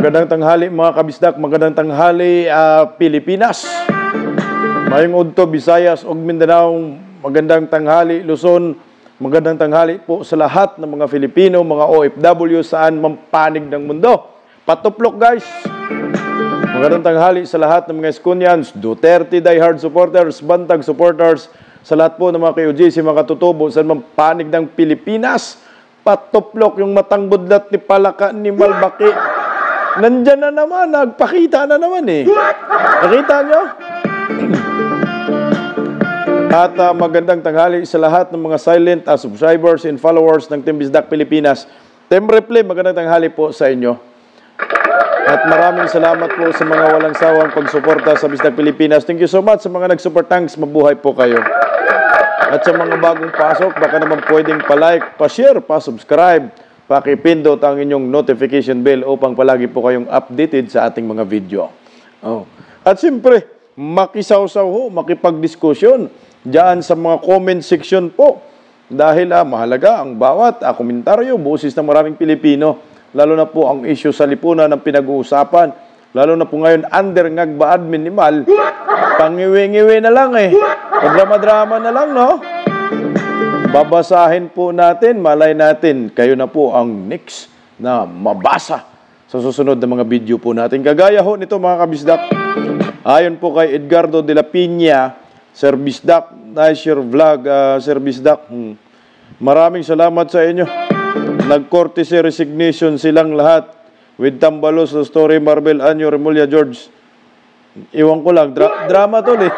Magandang tanghali mga kabisdak, magandang tanghali Pilipinas. Mayong udto, Visayas ug Mindanao, magandang tanghali Luzon, magandang tanghali po sa lahat ng mga Filipino, mga OFW saan mampanig ng mundo. Patuplok guys. Magandang tanghali sa lahat ng mga Eskunyans, Duterte diehard supporters, Bantag supporters, sa lahat po ng mga KOJC, mga katutubo saan mampanig ng Pilipinas. Patuplok yung matang budlat ni Palaka ni Malbaki. Nandyan na naman, nagpakita na naman eh. Nakita nyo? At magandang tanghali sa lahat ng mga silent subscribers and followers ng Team Bisdak Pilipinas. Team Replay, magandang tanghali po sa inyo. At maraming salamat po sa mga walang sawang pagsuporta sa Bisdak Pilipinas. Thank you so much sa mga nag-super thanks. Mabuhay po kayo. At sa mga bagong pasok, baka naman pwedeng pa-like, pa-share, pa-subscribe, pakipindot ang inyong notification bell upang palagi po kayong updated sa ating mga video. At siyempre, makisawsaw ho, makipagdiskusyon diyan sa mga comment section po. Dahil mahalaga ang bawat komentaryo, boses ng maraming Pilipino, lalo na po ang issue sa lipunan ng pinag-uusapan, lalo na po ngayon under ngagbaad minimal, pangiwi-ngiwi na lang eh. Drama-drama na lang, no? Babasahin po natin, malay natin, kayo na po ang next na mabasa sa susunod na mga video po natin. Kagaya ho nito mga kabisdak, ayon po kay Edgardo de la Piña, Sir Bisdak, nice your vlog, Sir Bisdak. Maraming salamat sa inyo. Nag-courtesy resignation silang lahat with Tambalos, Story, Marvel, Anyo, Remulla, George. Iwan ko lang, drama to eh.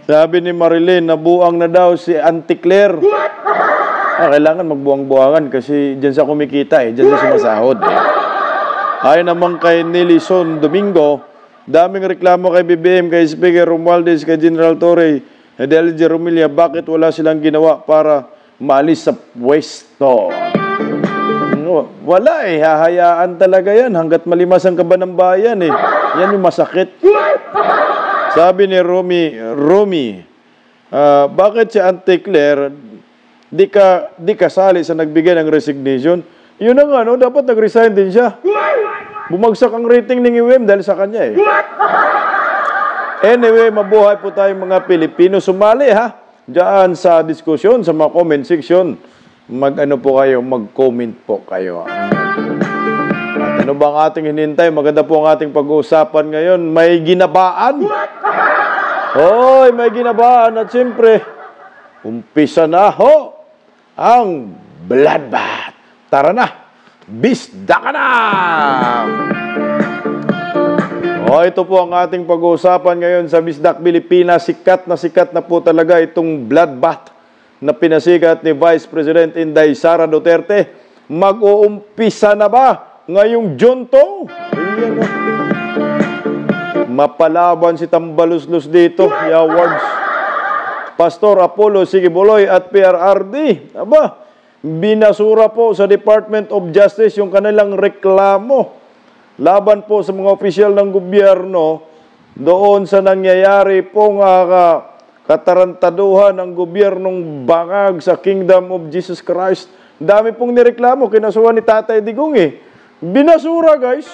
Sabi ni Marilyn, nabuang na daw si Auntie Claire. Kailangan magbuang-buangan kasi dyan sa kumikita eh, dyan sa sumasahod eh. Ayon naman kay Nelson Domingo, daming reklamo kay BBM, kay Speaker Romualdez, kay General Torre, kay DLG Romilla, bakit wala silang ginawa para maalis sa pwesto? Wala eh, hahayaan talaga yan hanggat malimas ang kaba ng bayan eh. Yan yung masakit. Sabi ni Romy, bakit si Auntie Claire di kasali sa nagbigay ng resignation? Yun na nga, no? Dapat nag-resign din siya. Bumagsak ang rating ng UM dahil sa kanya eh. Anyway, mabuhay po tayong mga Pilipino. Sumali ha, diyan sa diskusyon, sa mga comment section. Mag-ano po kayo, mag-comment po kayo. At ano ba ang ating hinintay? Maganda po ang ating pag-uusapan ngayon. May ginabaan. Hoy, may ginabaan. At siyempre, umpisa na ho ang bloodbath. Tara na, bisda ka na! Ito po ang ating pag-uusapan ngayon sa Bisdak Pilipinas. Sikat na po talaga itong bloodbath na pinasikat ni Vice President Inday Sara Duterte. Mag-uumpisa na ba ngayong June 2? Mapalaban si Tambaluslos dito, i awards. Pastor Apollo Sigibuloy at PRRD. Aba, binasura po sa Department of Justice yung kanilang reklamo laban po sa mga opisyal ng gobyerno doon sa nangyayari pong katarantaduhan ng gobyernong bangag sa Kingdom of Jesus Christ. Dami pong nireklamo, kinasuhan ni Tatay Digong eh. Binasura guys.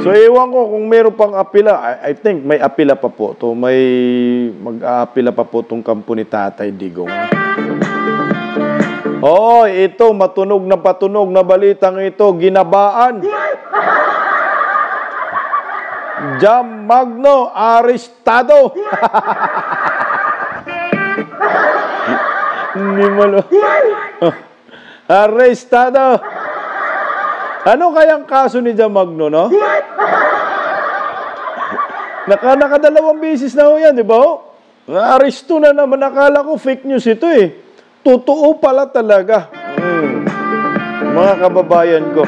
So ewan ko kung meron pang apila. I think may apila pa po to. May mag-aapila pa po tong kampo ni Tatay Digong. Ito matunog na balitang ito, ginabaan. Jam Magno arestado. Hindi malo. Arestado. Ano kayang kaso ni Jam Magno, no? Nakadalawang beses na ho yan, di ba? Aresto na naman. Nakala ko fake news ito eh. Totoo pala talaga. Mga kababayan ko.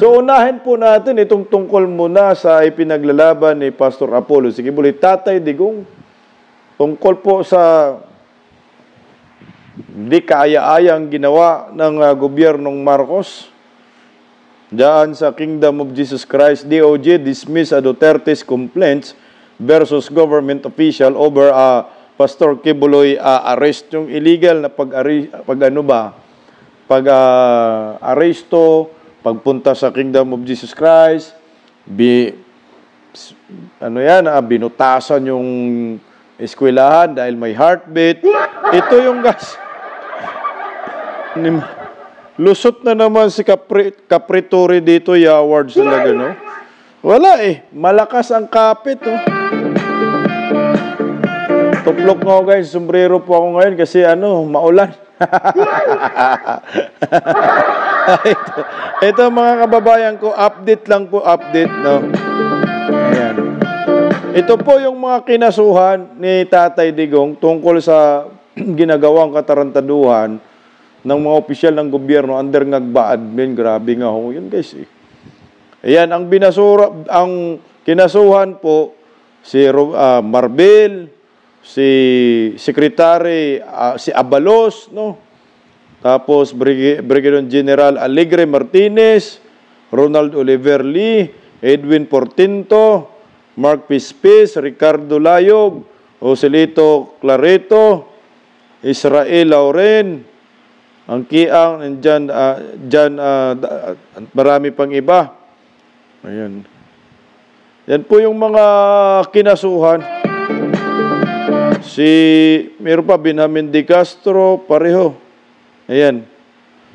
So, unahin po natin itong tungkol muna sa ipinaglalaban ni Pastor Apollo Sigibuloy, Tatay Digong. Tungkol po sa di kaaya-ayang ginawa ng gobyernong Marcos. Diyan sa Kingdom of Jesus Christ, DOJ dismiss Duterte's complaints versus government official over Pastor Kibuloy arrest, yung illegal na pag-aresto, pagpunta sa Kingdom of Jesus Christ, binutasan yung eskwelahan dahil may heartbeat. Ito yung gas. Lusot na naman si Capritori dito, Yaward talaga, no? Wala eh. Malakas ang kapit, oh. Tuplok nga guys, sombrero po ako ngayon kasi maulan. ito mga kababayan ko, update lang po, no? Ayan. Ito po yung mga kinasuhan ni Tatay Digong tungkol sa ginagawang katarantaduhan ng mga opisyal ng gobyerno under ngagba admin. Grabe nga ho yun guys eh. Ayan, ang kinasuhan po si Marbel, si Secretary si Abalos, no? Tapos Brigadier General Alegre Martinez, Ronald Oliver Lee, Edwin Portinto, Mark Pispis, Ricardo Layog, Joselito Clareto, Israel Lauren, ang Kiang, marami pang iba. Ayan. Yan po yung mga kinasuhan. Meron pa, Benjamin De Castro, pareho. Ayan.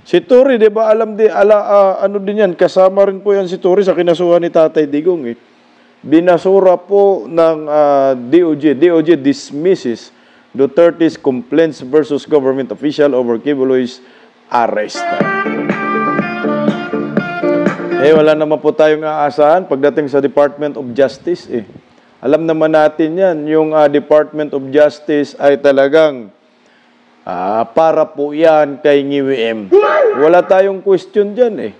Si Turi, di ba, ano din yan, kasama rin po yan si Turi sa kinasuhan ni Tatay Digong eh. Binasura po ng DOJ. DOJ dismisses Duterte's complaints versus government official over Kibuloy's arrest. Wala naman po tayong aasahan pagdating sa Department of Justice eh. Alam naman natin yan, yung Department of Justice ay talagang para po yan kay NGWM. Wala tayong question dyan eh.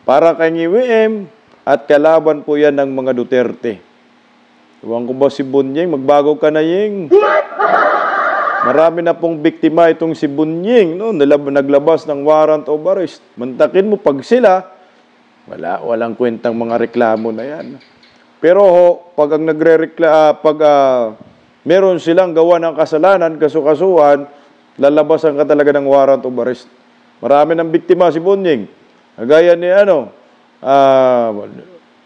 Para kay NGWM at kalaban po yan ng mga Duterte. Iwan ko ba si Bunyeng? Magbago ka na, Yeng. Marami na pong biktima itong si Bunyeng, no? Naglabas ng warrant of arrest. Mantakin mo pag sila, walang kwentang mga reklamo na yan. Pero pag ang meron silang gawa ng kasalanan, kasukasuhan, lalabasan ka talaga ng warrant of arrest. Marami ng biktima si Bunyeng. Gaya ni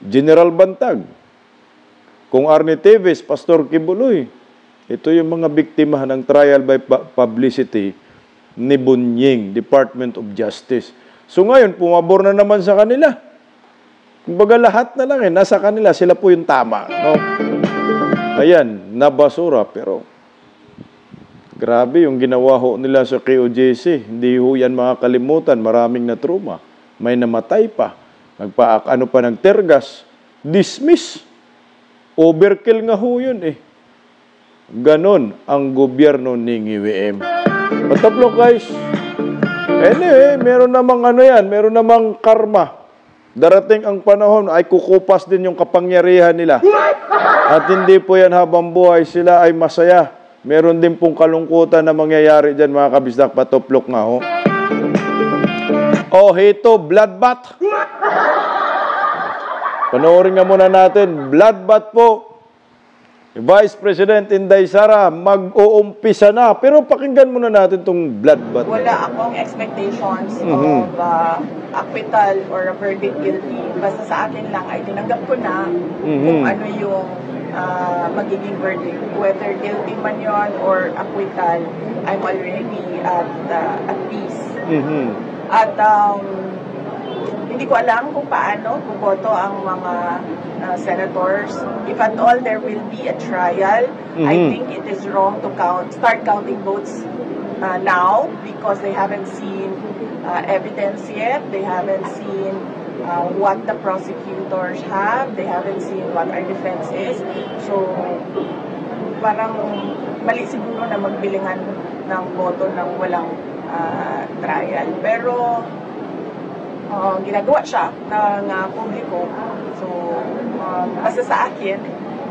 General Bantag, kung Arnie Teves, Pastor Kibuloy. Ito yung mga biktima ng trial by publicity ni Bunyeng, Department of Justice. So ngayon, pumabor na naman sa kanila. Kumbaga lahat na lang nasa kanila, sila po yung tama. No? Ayan, nabasura, pero grabe yung ginawa ho nila sa KOJC. Hindi ho yan makakalimutan, maraming na trauma. May namatay pa. Ano pa ng tergas. Dismiss. Overkill nga ho yun eh. Ganon ang gobyerno ni NGWM. Pataplo guys. Anyway, meron namang meron namang karma. Darating ang panahon ay kukupas din yung kapangyarihan nila. At hindi po yan habang buhay sila ay masaya. Meron din pong kalungkutan na mangyayari dyan mga kabisdak. Patuplok nga ho. Ito, bloodbath. Panoorin nga muna natin. Bloodbath po. Vice President Inday Sara, mag-uumpisa na. Pero pakinggan muna natin itong bloodbath. Wala akong expectations of acquittal or a verdict guilty. Basta sa akin lang ay tinanggap ko na kung ano yung magiging verdict. Whether guilty man yon or acquittal, I'm already at peace. At hindi ko alam kung paano buboto ang mga senators. If at all there will be a trial, I think it is wrong to start counting votes now because they haven't seen evidence yet. They haven't seen what the prosecutors have. They haven't seen what our defense is. So, parang mali siguro na magbilingan ng boto ng walang trial. Pero, ginagawa siya ng publiko. So, basta sa akin,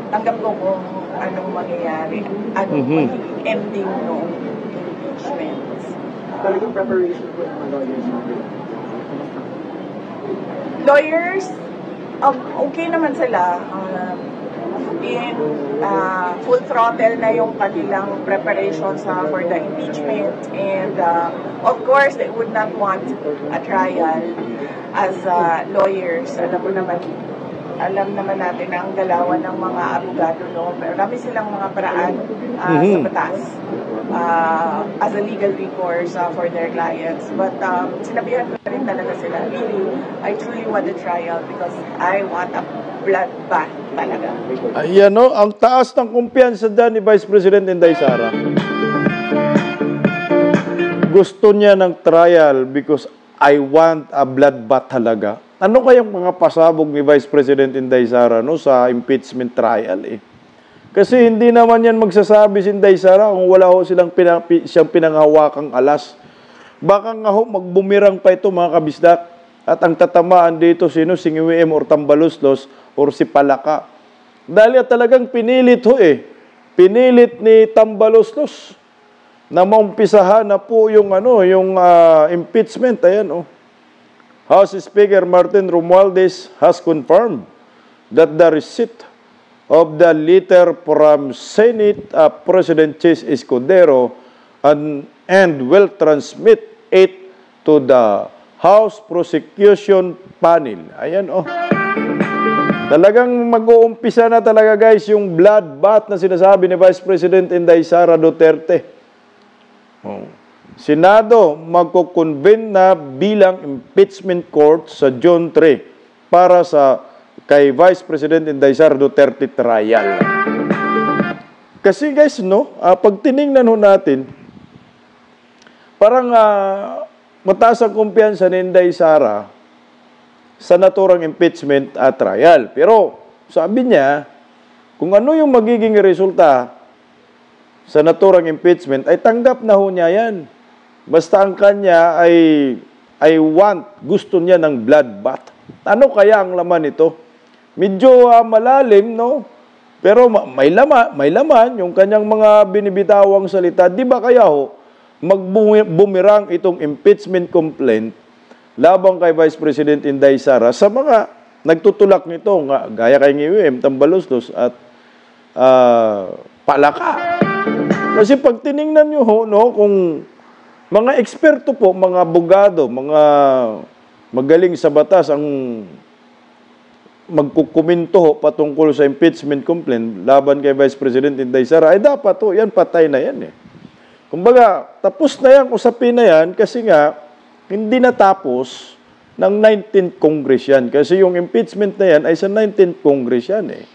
tanggap ko kung anong mangyayari. Anong magiging ending ng impeachment. Talagang preparation po ng lawyers. Lawyers, okay naman sila. been full throttle na yung kanilang preparations for the impeachment, and of course they would not want a trial. As lawyers, alam naman natin ang galawan ng mga abogado, no? Marami silang mga paraan sa batas as a legal recourse for their clients. But sinabihan ko rin talaga sila, really, I truly want a trial because I want a bloodbath talaga. Ayan, no? Ang taas ng kumpiyansa dyan ni Vice President Inday Sara. Gusto niya ng trial because I want a bloodbath talaga. Ano kayang mga pasabog ni Vice President Inday Sara, no, sa impeachment trial eh? Kasi hindi naman yan magsasabi si Inday Sara kung wala ho siyang pinanghawakang alas. Baka nga ho magbumirang pa ito, mga kabisdak. At ang tatamaan dito sino, si Ngiwiem or Tambaloslos or si Palaka. Dahil talagang pinilit ho eh. Pinilit ni Tambaloslos na maumpisahan na po yung impeachment. Ayan oh. House Speaker Martin Romualdez has confirmed that the receipt of the letter from Senate President Chis Escudero and will transmit it to the House Prosecution Panel. Ayan oh. Talagang mag-uumpisa na talaga guys yung bloodbath na sinasabi ni Vice President Inday Sara Duterte. Oh. Senado magko-convene na bilang impeachment court sa June 3 para sa kay Vice President Inday Sara Duterte trial. Kasi guys, no, pag tiningnan ho natin, parang mataas ang kumpiyansa ni Inday Sara sa naturang impeachment trial. Pero sabi niya, kung ano yung magiging resulta sa naturang impeachment, ay tanggap na ho niya yan. Basta ang kanya ay gusto niya ng bloodbath. Ano kaya ang laman nito? Medyo malalim, no? Pero may laman yung kanyang mga binibitawang salita. Di ba kaya ho, magbumirang itong impeachment complaint labang kay Vice President Inday Sara sa mga nagtutulak nito, gaya kay Ngiwiem, Tambaloslos at Palaka. Kasi pag tiningnan nyo ho, no, kung mga eksperto po, mga abogado, mga magaling sa batas ang magkukuminto ho patungkol sa impeachment complaint laban kay Vice President Inday Sara, ay dapat ho, yan patay na yan eh. Kumbaga, tapos na yan, usapin na yan, kasi nga, hindi natapos ng 19th Congress yan. Kasi yung impeachment na yan ay sa 19th Congress yan eh.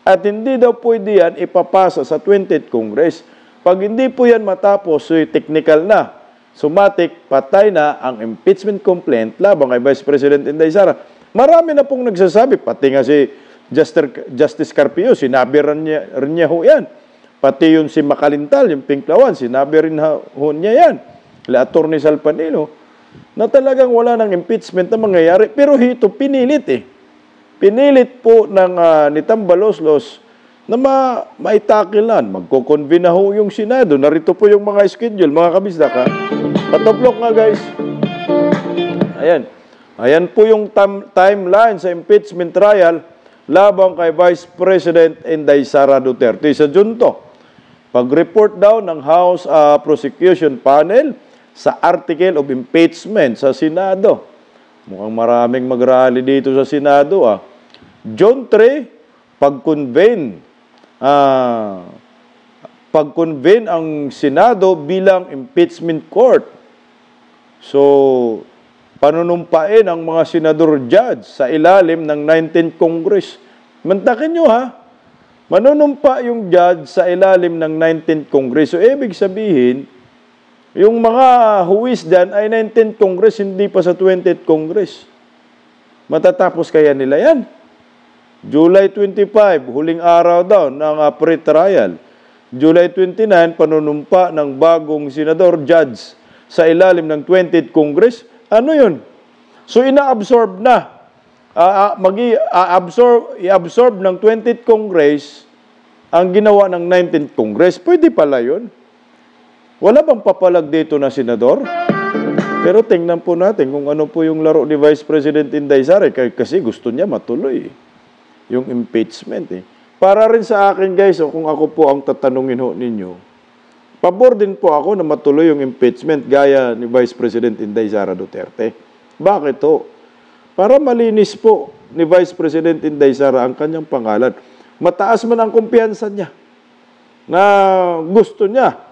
At hindi daw pwede yan ipapasa sa 20th Congress. Pag hindi po yan matapos, so technical na. Sumatik, patay na ang impeachment complaint labang kay Vice President Inday Sara. Marami na pong nagsasabi, pati nga si Justice Carpio, sinabi rin niya ho yan. Pati yung si Makalintal, yung Pinklawan, sinabi rin ho niya yan. Attorney Salpanilo, na talagang wala ng impeachment na mangyayari. Pero ito, pinilit eh. Pinilit po ng ni Tambaloslos na maitakilan. Magko-convene na ho yung Senado. Narito po yung mga schedule, mga kabisdak ha. Patoplok nga guys. Ayan. Ayan po yung timeline sa impeachment trial labang kay Vice President Inday Sara Duterte sa Junto. Pag-report daw ng House Prosecution Panel sa article of impeachment sa Senado. Mukhang maraming mag-rally dito sa Senado June 3, pag-convene ang Senado bilang impeachment court. So, panunumpain ang mga senador judge sa ilalim ng 19th Congress. Mantakin nyo manunumpa yung judge sa ilalim ng 19th Congress. So, ibig sabihin, yung mga huwis dyan ay 19th Congress, hindi pa sa 20th Congress. Matatapos kaya nila yan? July 25, huling araw daw ng pre-trial. July 29, panunumpa ng bagong senador judge sa ilalim ng 20th Congress. Ano yun? So, ina-absorb na. I-absorb ng 20th Congress ang ginawa ng 19th Congress. Pwede pala yun. Wala bang papalag dito na senador? Pero tingnan po natin kung ano po yung laro ni Vice President Inday Sara kasi gusto niya matuloy yung impeachment eh. Para rin sa akin, guys, kung ako po ang tatanungin ho ninyo, pabor din po ako na matuloy yung impeachment gaya ni Vice President Inday Sara Duterte. Bakit ho? Para malinis po ni Vice President Inday Sara ang kanyang pangalan. Mataas man ang kumpiyansa niya na gusto niya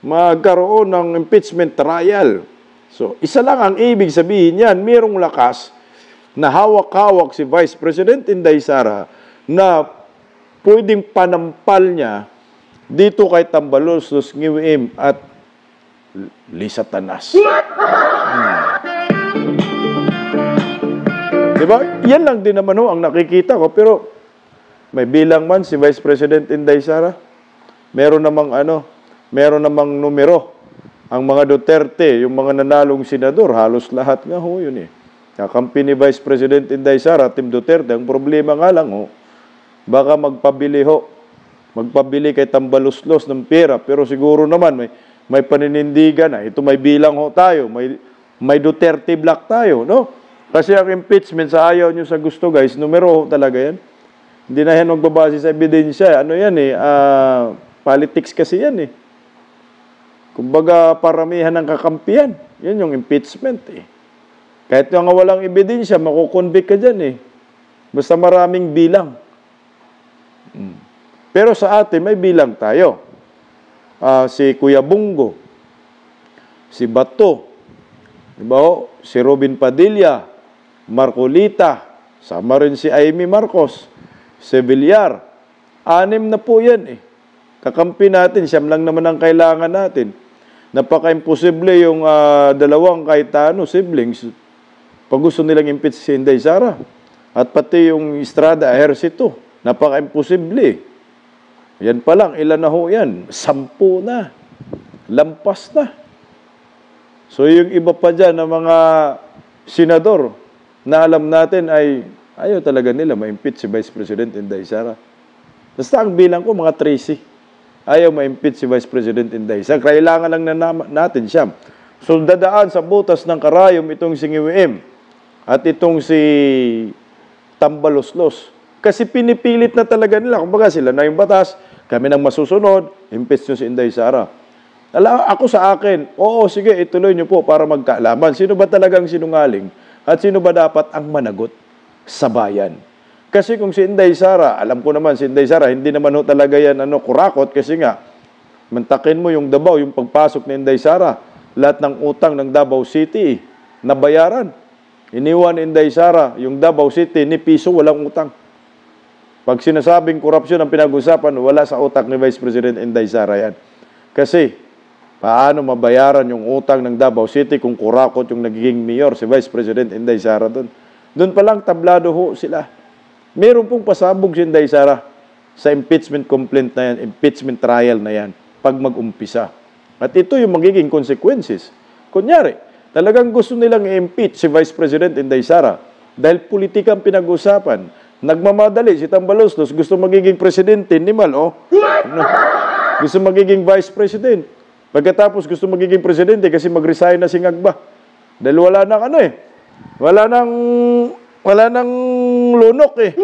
magkaroon ng impeachment trial. So, isa lang ang ibig sabihin yan, mayroong lakas na hawak-hawak si Vice President Inday Sara na pwedeng panampal niya dito kay Tambaloslos, Ngiwim at Lisa Tanas. Diba? Yan lang din naman ho ang nakikita ko. Pero may bilang man si Vice President Inday Sara. Meron namang numero. Ang mga Duterte, yung mga nanalong senador, halos lahat nga ho yun eh. Kakampi ni Vice President Inday Sara, Team Duterte, ang problema nga lang ho, baka magpabili kay Tambaloslos ng pera, pero siguro naman may paninindigan na. Ito may bilang ho tayo, may Duterte block tayo, no? Kasi ang impeachment sa ayaw nyo sa gusto, guys, numero ho talaga yan. Hindi na yan magbabase sa ebidensya. Ano yan eh, politics kasi yan eh. Kumbaga, paramihan ng kakampihan. Yan yung impeachment eh. Kahit nga walang ebidensya, makukonvict ka dyan eh. Basta maraming bilang. Pero sa atin, may bilang tayo. Si Kuya Bungo, si Bato, diba ho? Si Robin Padilla, Marcolita, sama rin si Amy Marcos, si Villar. 6 na po yan eh. Kakampi natin, siyam lang naman ang kailangan natin. Napaka-imposible yung dalawang Cayetano siblings pag gusto nilang impeach si Inday Sara. At pati yung Estrada Ejercito, napaka-imposible. Yan pa lang, ilan na ho yan? 10 na. Lampas na. So yung iba pa dyan na mga senador na alam natin ay ayaw talaga nila ma-impeach si Vice President Inday Sara. Basta ang bilang ko, mga 13. Ayaw ma-impeach si Vice President Inday Sara. Kailangan lang na natin siya. So dadaan sa butas ng karayom itong si Ngiwim at itong si Tambaloslos. Kasi pinipilit na talaga nila. Kumbaga sila na yung batas, kami nang masusunod, impeach nyo si Inday Sara. Ako sa akin, oo, sige, ituloy nyo po para magkaalaman. Sino ba talagang sinungaling? At sino ba dapat ang managot sa bayan? Kasi kung si Inday Sara, alam ko naman si Inday Sara, hindi naman ho talaga yan kurakot kasi nga, mantakin mo yung Davao, yung pagpasok ni Inday Sara, lahat ng utang ng Davao City, nabayaran. Iniwan ni Inday Sara, yung Davao City, ni piso walang utang. Pag sinasabing korupsyon ang pinag-usapan, wala sa utak ni Vice President Inday Sara yan. Kasi, paano mabayaran yung utang ng Davao City kung kurakot yung nagiging mayor si Vice President Inday Sara doon? Doon pa lang tablado ho sila. Meron pong pasabog si Inday Sara sa impeachment complaint na yan, impeachment trial na yan, pag mag-umpisa. At ito yung magiging consequences. Kunyari, talagang gusto nilang i-impeach si Vice President Inday Sara dahil politikang pinag-usapan. Nagmamadali si Tambaloslos, gusto magiging presidente, nimal, oh. Gusto magiging vice president. Pagkatapos gusto magiging presidente kasi mag-resign na si Ngagba. Dahil wala nang wala nang lunok eh.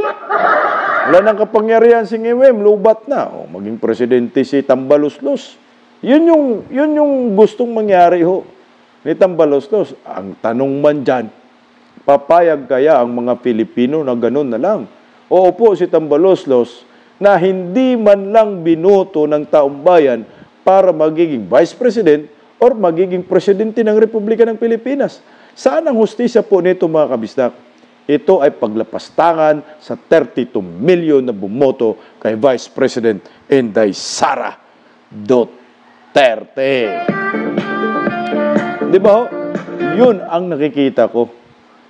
Wala nang kapangyarihan si Ngiwim, lubat na. O, maging presidente si Tambaloslos. Yun yung gustong mangyari ho ni Tambaloslos. Ang tanong man dyan, papayag kaya ang mga Pilipino na ganun na lang? Oo po si Tambaloslos na hindi man lang binoto ng taong bayan para magiging vice president or magiging presidente ng Republika ng Pilipinas. Saan ang hustisya po nito mga kabisdak? Ito ay paglapastangan sa 32 milyon na bumoto kay Vice President Inday Sara Duterte. Di ba ho? Yun ang nakikita ko.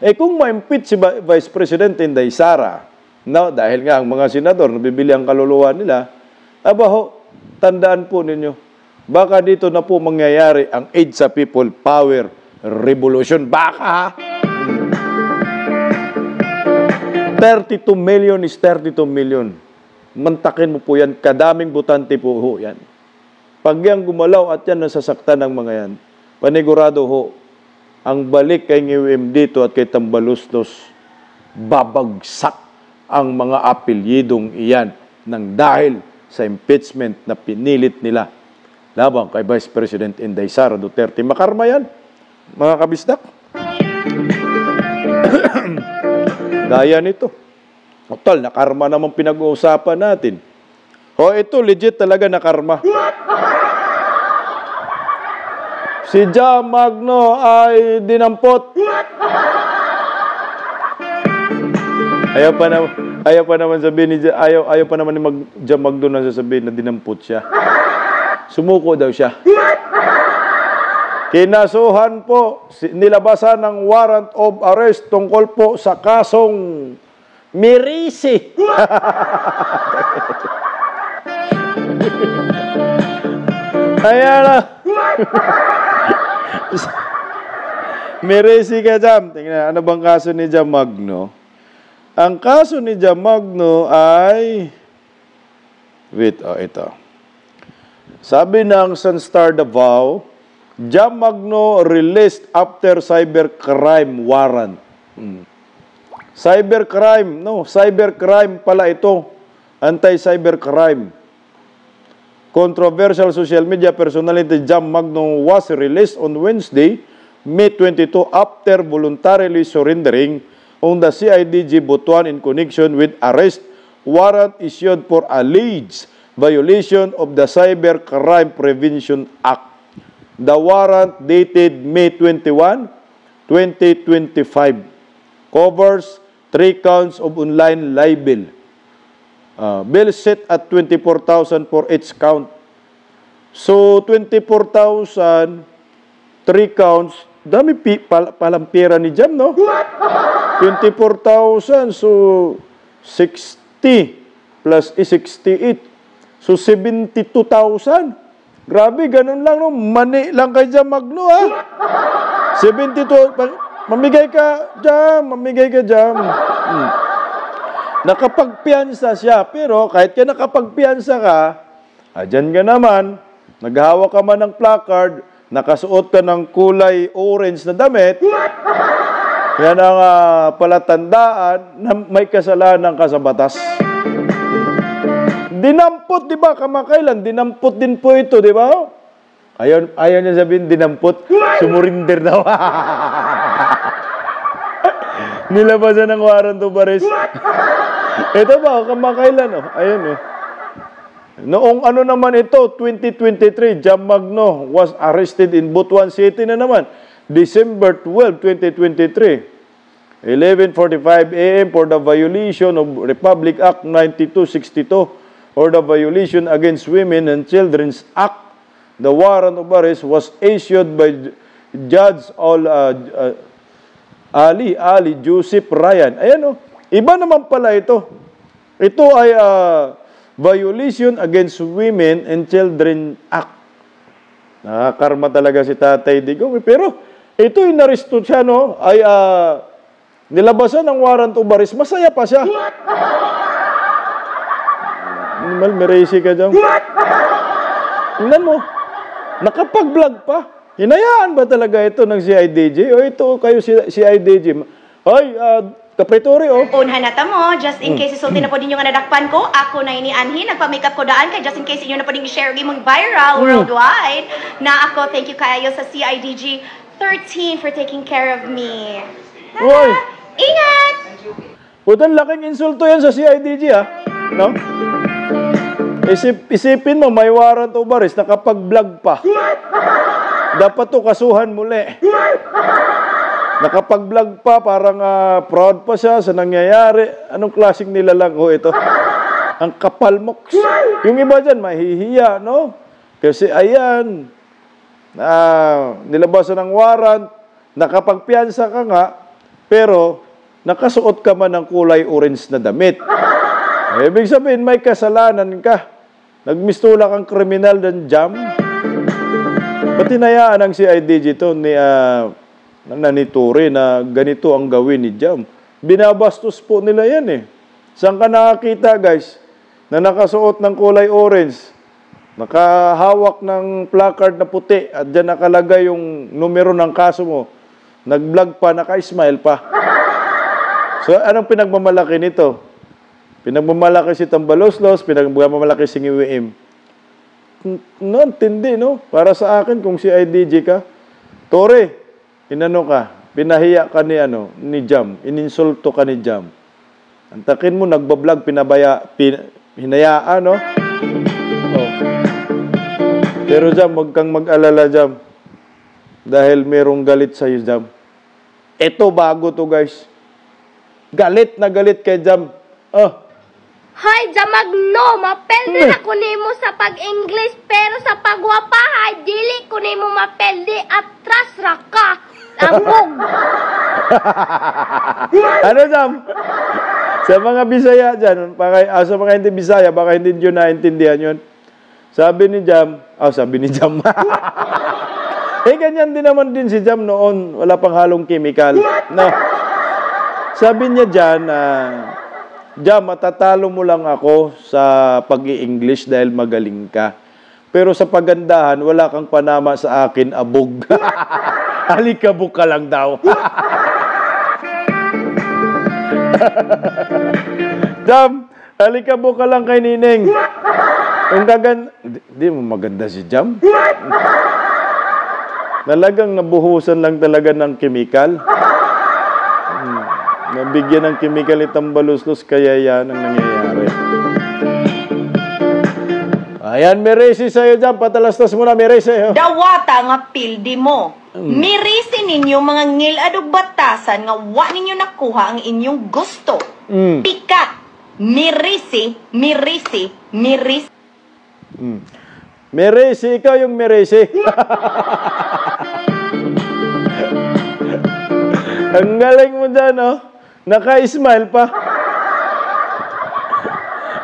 Kung ma-impeach si Vice President Inday Sara, no, dahil nga ang mga senador nabibili ang kaluluwa nila, abaho, tandaan po ninyo, baka dito na po mangyayari ang Aid sa People Power Revolution. Baka ha? 32 million is 32 million. Mantakin mo po yan, kadaming butante po ho yan. Pag yan gumalaw at yan nasasaktan ng mga yan, panigurado ho, ang balik kay Ngiwim dito at kay Tambaloslos, babagsak ang mga apelyidong iyan. ng dahil sa impeachment na pinilit nila laban kay Vice President Inday Sara Duterte. Makarma yan, mga kabisdak. Gaya nito. Total, nakarma naman pinag-uusapan natin. Ito, legit talaga nakarma. Si Jam Magno ay dinampot. Ayaw pa naman sabihin ni ayaw pa naman ni Jam Magno na sasabihin na dinampot siya. Sumuko daw siya. Kinasuhan po, nilabasan ng warrant of arrest tungkol po sa kasong Mirisi. Ayan na. Mirisi ka, Jam. Tingnan, ano bang kaso ni Jam Magno? Ang kaso ni Jam Magno ay... Wait, ito. Sabi ng Sunstar Davao, Jam Magno released after cybercrime warrant. Cybercrime pala ito. Anti-cybercrime. Controversial social media personality Jam Magno was released on Wednesday, May 22, after voluntarily surrendering on the CIDG Butuan in connection with arrest warrant issued for alleged violation of the Cybercrime Prevention Act. The warrant dated May 21, 2025 covers 3 counts of online libel. Bill set at 24,000 for each count. So, 24,000, 3 counts, dami palang pera ni Jam, no? 24,000, so 60 plus 68. So, 72,000. Grabe, ganun lang, no? Mani lang kay Jam Magno, ha? 72, mamigay ka, Jam. Nakapagpiyansa siya, pero kahit ka nakapagpiyansa ka, dyan ka naman, naghahawak ka man ng placard, nakasuot ka ng kulay orange na damit, yan ang palatandaan na may kasalanan ka sa batas. Dinampot, di ba, kamakailan? Dinampot din po ito, di ba? Ayaw niya sabihin, dinampot, sumurinder daw. Nilabasan ng warrant of arrest. Ito ba, kamakailan, oh. Ayun, eh. Noong ano naman ito, 2023, Jam Magno was arrested in Butuan City na naman, December 12, 2023, 11:45 a.m. for the violation of Republic Act 9262 or the violation against Women and Children's Act. The warrant of arrest was issued by Judge Ali Joseph Ryan. Ayan, oh. Iba naman pala ito. Ito ay violation against Women and Children Act. Nakakarma talaga si Tatay Digong. Pero ito inaresto siya, no? Ay nilabasan ng warrant of arrest. Masaya pa siya. Animal, meresi ka dyan. Tingnan mo. Nakapag-vlog pa. Hinayaan ba talaga ito ng CIDG? O ito kayo CIDG? Hoy, Kapretory, oh. Unhan na mo, just in case isulti na po din yung nadakpan ko, ako na inianhin, nagpa-makeup ko daan, kaya just in case inyo na po din i-share mong viral worldwide, na ako, thank you kayo sa CIDG 13 for taking care of me. Uy! Ingat! Putan, laking insulto yan sa CIDG, ha? No? Isipin mo, may warrant of arrest, nakapag-vlog pa. Dapat to kasuhan muli. Nakapag-vlog pa, parang proud pa siya sa nangyayari. Anong klaseng nilalang ho ito? Ang kapal mo. Yung iba dyan, mahihiya, no? Kasi ayan, nilabasan ng warrant, nakapagpiyansa ka nga, pero nakasuot ka man ng kulay orange na damit. Ibig sabihin, may kasalanan ka. Nagmistula kang kriminal ng Jam. Ba't hinayaan ang CIDG ito ni nanituri na ganito ang gawin ni Jam? Binabastos po nila yan, eh. Saan ka nakakita, guys, na nakasuot ng kulay orange, nakahawak ng placard na puti, at dyan nakalagay yung numero ng kaso mo, nag-vlog pa, naka-smile pa. So, anong pinagmamalaki nito? Pinagmamalaki si Tambaloslos, pinagmamalaki si Ngiwiim. Tindi, no? Para sa akin, kung si IDG ka, Tore, inano ka, pinahiya ka ni Jam, ininsulto ka ni Jam. Antakin mo, nagbablog, hinayaan, no? Oh. Pero Jam, huwag kang mag-alala, Jam. Dahil merong galit sa'yo, Jam. Ito, bago to, guys. Galit na galit kay Jam. Hay, Jamagno, mapelde na kunimo sa pag-English, pero sa pagwapahay, dili kunimo mapelde at tras raka. Ambog. Ano, Jam? Sa mga Bisaya dyan, sa mga hindi Bisaya, baka hindi nyo naintindihan yun. Sabi ni Jam, ganyan din naman din si Jam noon, wala pang halong chemical. No. Sabi niya dyan, Jam, matatalo mo lang ako sa pag-i-English dahil magaling ka. Pero sa pagandahan, wala kang panama sa akin, abog. Alikabog ka lang daw. Jam, alikabog ka lang kay Nining. Di mo maganda si Jam. Talagang nabuhusan lang talaga ng chemical. Nabigyan ng chemical itong Tambaloslos, kaya yan ang nangyayari. Ayan, Meresi sa'yo dyan. Patalastas mo na, Meresi. Dawata nga pildi mo. Mirisi ninyo mga ngil-adog batasan nga wa ninyo nakuha ang inyong gusto. Pika. Mirisi. Meresi, ikaw yung Meresi. Ang galing mo dyan, oh. Naka-smile pa.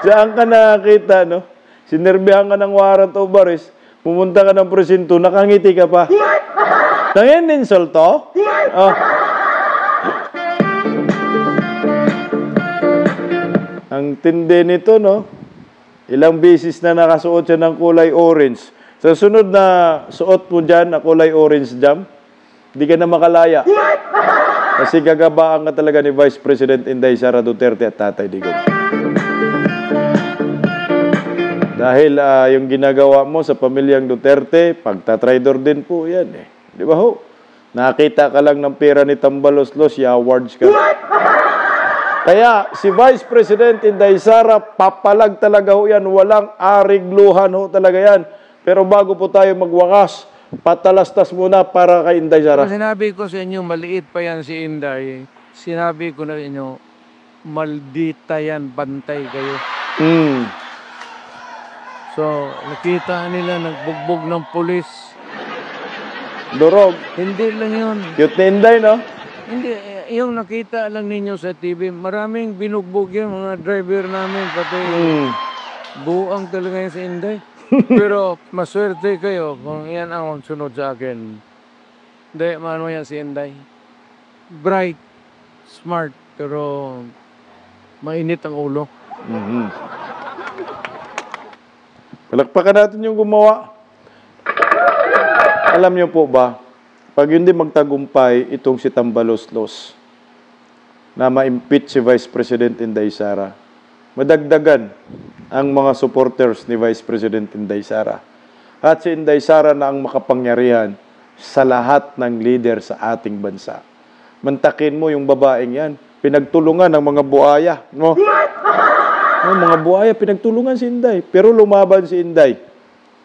Saan ka nakakita, no? Sinerbihan ka ng warrant of arrest, pumunta ka ng presinto, nakangiti ka pa. Nangininsulto? Oh. Ang tindi nito, no? Ilang beses na nakasuot siya ng kulay orange. Sa sunod na suot mo dyan na kulay orange, Jam, hindi ka na makalaya. Kasi gagabaan ka talaga ni Vice President Inday Sara Duterte at Tatay Digong. Dahil yung ginagawa mo sa pamilyang Duterte, pagtatraidor din po yan eh. Di ba ho? Nakita ka lang ng pera ni Tambaloslos, awards ka. Kaya si Vice President Inday Sara, papalag talaga ho yan. Walang arigluhan ho talaga yan. Pero bago po tayo magwakas, patalastas muna para kay Inday Sara. Sinabi ko sa inyo, maliit pa yan si Inday. Sinabi ko na inyo, maldita yan, bantay kayo. So, nakita nila nagbugbog ng pulis. Durog. Hindi lang yun. Cute ni Inday, no? Hindi, yung nakita lang ninyo sa TV, maraming binugbog yun, mga driver namin, pati buang talaga yun si Inday. Pero maswerte kayo kung yan ang sunod sa akin. Hindi, maano yan si Inday. Bright, smart, pero mainit ang ulo. Palakpakan natin yung gumawa. Alam niyo po ba, pag hindi magtagumpay itong si Tambaloslos na ma-impeach si Vice President Inday Sara, madagdagan ang mga supporters ni Vice President Inday Sara. At si Inday Sara na ang makapangyarihan sa lahat ng leader sa ating bansa. Mantakin mo yung babaeng yan. Pinagtulungan ng mga buaya. No? Mga buaya, pinagtulungan si Inday. Pero lumaban si Inday.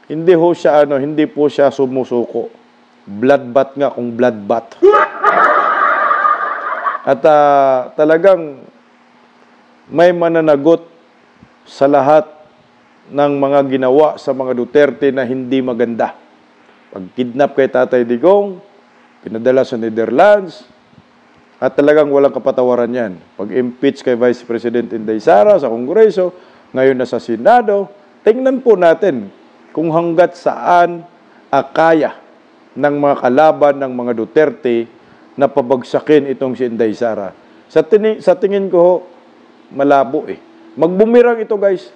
Hindi po siya sumusuko. Bloodbath nga kung bloodbath. At talagang may mananagot sa lahat ng mga ginawa sa mga Duterte na hindi maganda. Pag-kidnap kay Tatay Digong, pinadala sa Netherlands, at talagang walang kapatawaran yan. Pag-impeach kay Vice President Inday Sara sa Kongreso, ngayon na sa Senado, tingnan po natin kung hanggat saan kaya ng mga kalaban ng mga Duterte na pabagsakin itong si Inday Sara. Sa tingin ko, malabo eh. Magbumirang ito, guys.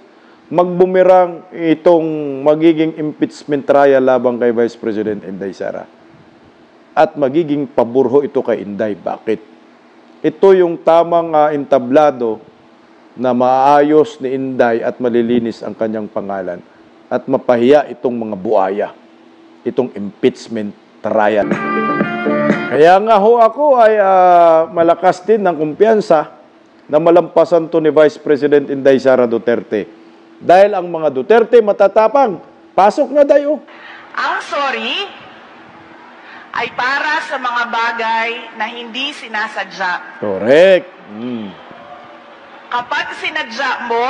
Magbumirang itong magiging impeachment trial labang kay Vice President Inday Sara. At magiging paburho ito kay Inday. Bakit? Ito yung tamang entablado na maayos ni Inday at malilinis ang kanyang pangalan at mapahiya itong mga buaya, itong impeachment trial. Kaya nga ho ako ay malakas din ng kumpiyansa na malampasan to ni Vice President Inday Sara Duterte. Dahil ang mga Duterte matatapang, pasok na dayo. Ang sorry ay para sa mga bagay na hindi sinasadya. Correct. Kapag sinadya mo,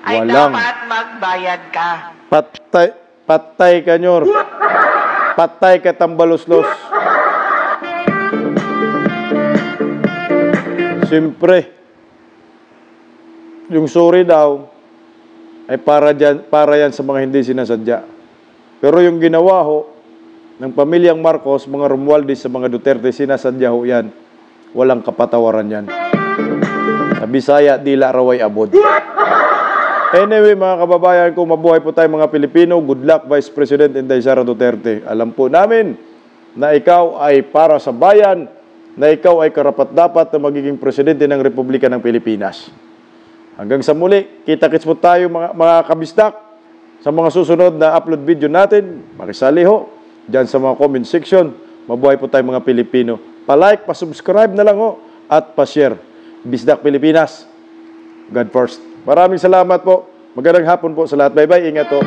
ay Walang. dapat magbayad ka. Patay ka, Nyor. Patay ka, tambaluslos. Siyempre, yung sorry daw ay para yan sa mga hindi sinasadya. Pero yung ginawa ho ng pamilyang Marcos, mga Romualdez sa mga Duterte, sinasadya ho yan. Walang kapatawaran yan. Sa Bisaya, dila raway abod. Anyway, mga kababayan, kung mabuhay po tayo mga Pilipino, good luck, Vice President Inday Sara Duterte. Alam po namin na ikaw ay para sa bayan, na ikaw ay karapat-dapat na magiging Presidente ng Republika ng Pilipinas. Hanggang sa muli, kita-kits po tayo mga kabisdak sa mga susunod na upload video natin. Makisali ho dyan sa mga comment section. Mabuhay po tayo mga Pilipino. Pa-like, pa-subscribe na lang ho at pa-share. Bisdak Pilipinas, God first. Maraming salamat po. Magandang hapon po sa lahat. Bye-bye. Ingat po.